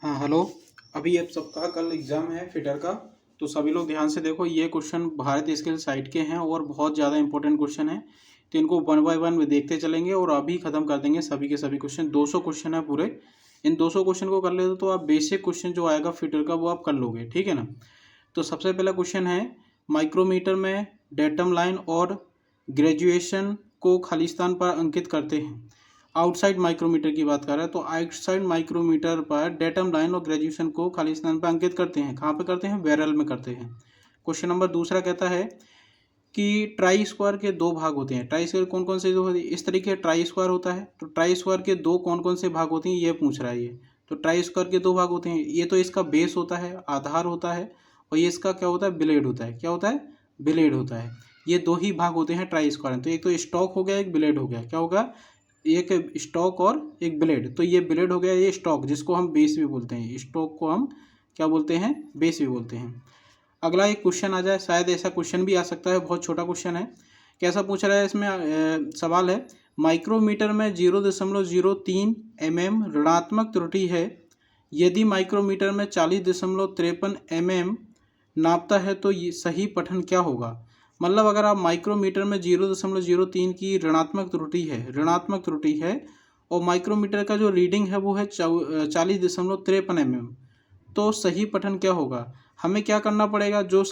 हाँ हेलो। अभी आप सबका कल एग्ज़ाम है फिटर का। तो सभी लोग ध्यान से देखो, ये क्वेश्चन भारत स्किल साइट के हैं और बहुत ज़्यादा इंपॉर्टेंट क्वेश्चन है। तो इनको वन बाय वन में देखते चलेंगे और अभी ख़त्म कर देंगे सभी के सभी क्वेश्चन। 200 क्वेश्चन है पूरे। इन 200 क्वेश्चन को कर लेते तो आप बेसिक क्वेश्चन जो आएगा फिटर का वो आप कर लोगे, ठीक है ना। तो सबसे पहला क्वेश्चन है, माइक्रोमीटर में डेटम लाइन और ग्रेजुएशन को खाली स्थान पर अंकित करते हैं। आउटसाइड माइक्रोमीटर की बात कर रहा है, तो आउटसाइड माइक्रोमीटर पर डेटम लाइन और ग्रेजुएशन को खाली स्थान पर अंकित करते हैं। कहाँ पे करते हैं? बैरल में करते हैं। क्वेश्चन नंबर दूसरा कहता है कि ट्राई स्क्वायर के दो भाग होते हैं। ट्राई स्क्वायर कौन कौन से दो होते हैं? इस तरीके ट्राई स्क्वायर होता है। तो ट्राई स्क्वायर के दो कौन कौन से भाग होते हैं ये पूछ रहा है ये। तो ट्राई स्क्वायर के दो भाग होते हैं। ये तो इसका बेस होता है, आधार होता है, और ये इसका क्या होता है? ब्लेड होता है। क्या होता है? ब्लेड होता है। ये दो ही भाग होते हैं ट्राई स्क्वायर में। तो एक तो स्टॉक हो गया, एक ब्लेड हो गया। क्या होगा? एक स्टॉक और एक ब्लेड। तो ये ब्लेड हो गया, ये स्टॉक जिसको हम बेस भी बोलते हैं। स्टॉक को हम क्या बोलते हैं? बेस भी बोलते हैं। अगला एक क्वेश्चन आ जाए, शायद ऐसा क्वेश्चन भी आ सकता है, बहुत छोटा क्वेश्चन है। कैसा पूछ रहा है इसमें? सवाल है, माइक्रोमीटर में 0.03 mm ऋणात्मक त्रुटि है। यदि माइक्रोमीटर में 40.53 mm नापता है तो ये सही पठन क्या होगा? मतलब अगर आप माइक्रोमीटर में 0.03 की ऋणात्मक त्रुटि है और माइक्रोमीटर का जो रीडिंग है वो है 40.53 mm, तो सही पठन क्या होगा? हमें क्या करना पड़ेगा? जो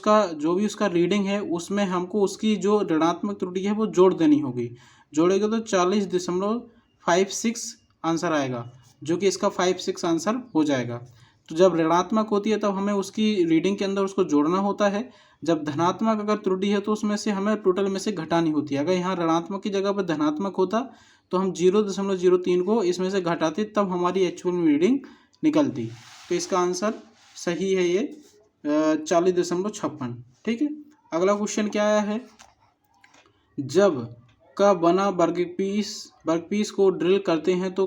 भी उसका रीडिंग है उसमें हमको उसकी जो ऋणात्मक त्रुटि है वो जोड़ देनी होगी। जोड़ेगा तो 40.56 आंसर आएगा, जो कि इसका 56 आंसर हो जाएगा। तो जब ऋणात्मक होती है तब हमें उसकी रीडिंग के अंदर उसको जोड़ना होता है। जब धनात्मक अगर त्रुटि है तो उसमें से हमें टोटल में से घटानी होती है। अगर यहाँ ऋणात्मक की जगह पर धनात्मक होता तो हम 0.03 को इसमें से घटाते, तब हमारी एक्चुअल में रीडिंग निकलती। तो इसका आंसर सही है ये 40.56। ठीक है। अगला क्वेश्चन क्या आया है, जब का बना वर्कपीस को ड्रिल करते हैं तो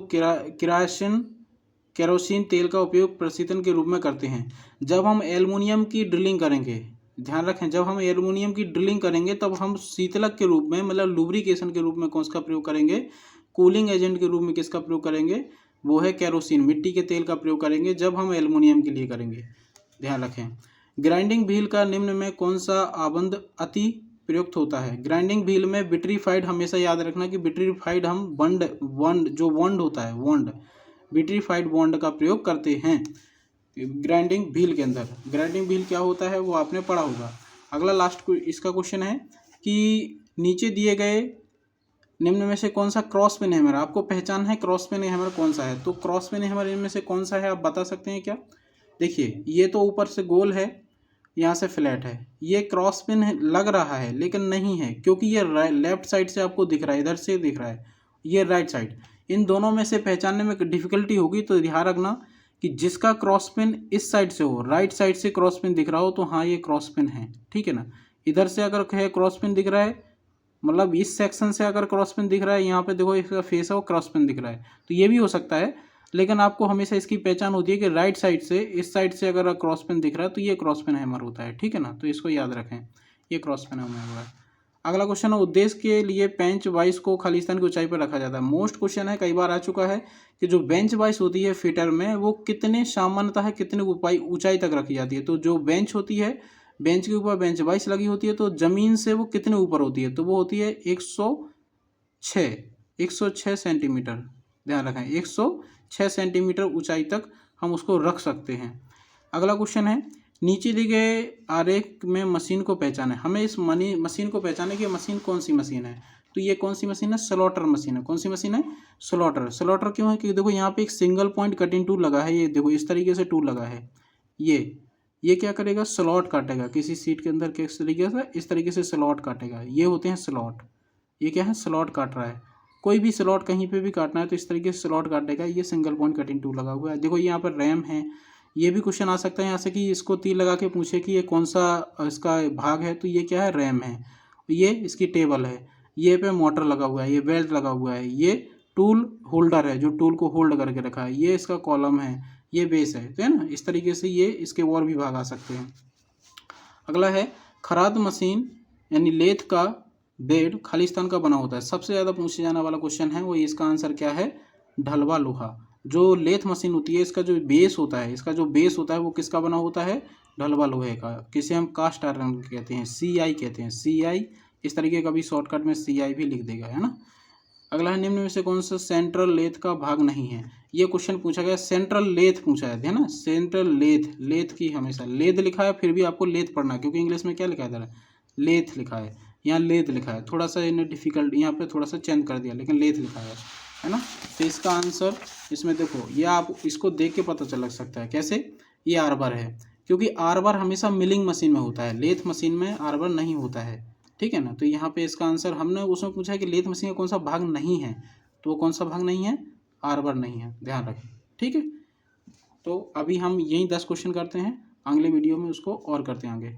केरोसिन तेल का उपयोग प्रशीतन के रूप में करते हैं। जब हम एल्युमिनियम की ड्रिलिंग करेंगे, ध्यान रखें, जब हम एल्युमिनियम की ड्रिलिंग करेंगे तब हम शीतलक के रूप में, मतलब लुब्रिकेशन के रूप में कौन सा प्रयोग करेंगे? कूलिंग एजेंट के रूप में किसका प्रयोग करेंगे? वो है केरोसिन, मिट्टी के तेल का प्रयोग करेंगे जब हम एल्युमिनियम के लिए करेंगे। ध्यान रखें। ग्राइंडिंग व्हील का निम्न में कौन सा आबंध अति प्रयुक्त होता है? ग्राइंडिंग व्हील में विट्रीफाइड, हमेशा याद रखना कि विट्रीफाइड हम वंड होता है, विट्रीफाइड बॉन्ड का प्रयोग करते हैं ग्राइंडिंग व्हील के अंदर। ग्राइंडिंग व्हील क्या होता है वो आपने पढ़ा होगा। अगला लास्ट इसका क्वेश्चन है कि नीचे दिए गए निम्न में से कौन सा क्रॉस पिन हैमर, आपको पहचान है क्रॉस पिन हैमर कौन सा है? तो क्रॉस पिन हैमर इनमें से कौन सा है, आप बता सकते हैं क्या? देखिए, ये तो ऊपर से गोल है, यहाँ से फ्लैट है। ये क्रॉस पिन लग रहा है लेकिन नहीं है, क्योंकि ये लेफ्ट साइड से आपको दिख रहा है, इधर से दिख रहा है, ये राइट साइड। इन दोनों में से पहचानने में डिफिकल्टी होगी, तो ध्यान रखना कि जिसका क्रॉस पिन इस साइड से हो, राइट साइड से क्रॉस पिन दिख रहा हो, तो हाँ ये क्रॉस पिन है, ठीक है ना। इधर से अगर है क्रॉस पिन दिख रहा है, मतलब इस सेक्शन से अगर क्रॉस पिन दिख रहा है, यहाँ पे देखो इसका फेस है वो क्रॉस पिन दिख रहा है, तो ये भी हो सकता है। लेकिन आपको हमेशा इसकी पहचान होती है कि राइट साइड से, इस साइड से अगर क्रॉस पिन दिख रहा है तो ये क्रॉस पिन हैमर होता है, ठीक है ना। तो इसको याद रखें, ये क्रॉस पिन हैमर है। अगला क्वेश्चन है, उद्देश्य के लिए बेंच वाइस को खाली स्थान की ऊंचाई पर रखा जाता है। मोस्ट क्वेश्चन है, कई बार आ चुका है कि जो बेंच वाइस होती है फिटर में वो कितने सामान्यतः है कितने ऊंचाई तक रखी जाती है। तो जो बेंच होती है, बेंच के ऊपर बेंच वाइस लगी होती है, तो जमीन से वो कितने ऊपर होती है? तो वो होती है 106 सेंटीमीटर। ध्यान रखें, 106 सेंटीमीटर ऊंचाई तक हम उसको रख सकते हैं। अगला क्वेश्चन है, नीचे दिए गए आरेख में मशीन को पहचाने। हमें इस मशीन को पहचाने की मशीन कौन सी मशीन है? तो ये कौन सी मशीन है? स्लॉटर मशीन है। कौन सी मशीन है? स्लॉटर। स्लॉटर क्यों है? क्योंकि देखो यहाँ पे एक सिंगल पॉइंट कटिंग टूल लगा है, ये देखो इस तरीके से टूल लगा है। ये क्या करेगा? स्लॉट काटेगा किसी सीट के अंदर, किस तरीके से? इस तरीके से स्लॉट काटेगा। ये होते हैं स्लॉट। ये क्या है? स्लॉट काट रहा है। कोई भी स्लॉट कहीं पे भी काटना है तो इस तरीके से स्लॉट काटेगा। ये सिंगल पॉइंट कटिंग टूल लगा हुआ है। देखो यहाँ पर रैम है। ये भी क्वेश्चन आ सकता है यहाँ से कि इसको तीर लगा के पूछे कि ये कौन सा इसका भाग है, तो ये क्या है? रैम है। ये इसकी टेबल है। ये पे मोटर लगा हुआ है, ये बेल्ट लगा हुआ है, ये टूल होल्डर है जो टूल को होल्ड करके रखा है, ये इसका कॉलम है, ये बेस है, तो है ना। इस तरीके से ये इसके और भी भाग आ सकते हैं। अगला है, खराद मशीन यानी लेथ का बेड खालिस्तान का बना होता है। सबसे ज़्यादा पूछे जाने वाला क्वेश्चन है वो, इसका आंसर क्या है? ढलवा लोहा। जो लेथ मशीन होती है इसका जो बेस होता है, इसका जो बेस होता है वो किसका बना होता है, ढलवा लोहे का, किसे हम कास्ट आयरन कहते हैं, CI कहते हैं, CI। इस तरीके का भी शॉर्टकट में CI भी लिख देगा, है ना। अगला है, निम्न में से कौन सा सेंट्रल लेथ का भाग नहीं है। ये क्वेश्चन पूछा गया, सेंट्रल लेथ पूछा है ना, सेंट्रल लेथ, लेथ की हमेशा लेद लिखा है, फिर भी आपको लेथ पढ़ना है क्योंकि इंग्लिश में क्या लिखा है इधर, लेथ लिखा है, यहाँ लेथ लिखा है, थोड़ा सा इन्हें डिफिकल्ट यहाँ पे थोड़ा सा चेंज कर दिया, लेकिन लेथ लिखा है ना। तो इसका आंसर इसमें देखो, ये आप इसको देख के पता चल सकता है कैसे, ये आर्बर है, क्योंकि आर्बर हमेशा मिलिंग मशीन में होता है, लेथ मशीन में आर्बर नहीं होता है, ठीक है ना। तो यहाँ पे इसका आंसर, हमने उसमें पूछा है कि लेथ मशीन का कौन सा भाग नहीं है, तो वो कौन सा भाग नहीं है, आर्बर नहीं है, ध्यान रखें, ठीक है। तो अभी हम यही 10 क्वेश्चन करते हैं, अगले वीडियो में उसको और करते हैं आगे।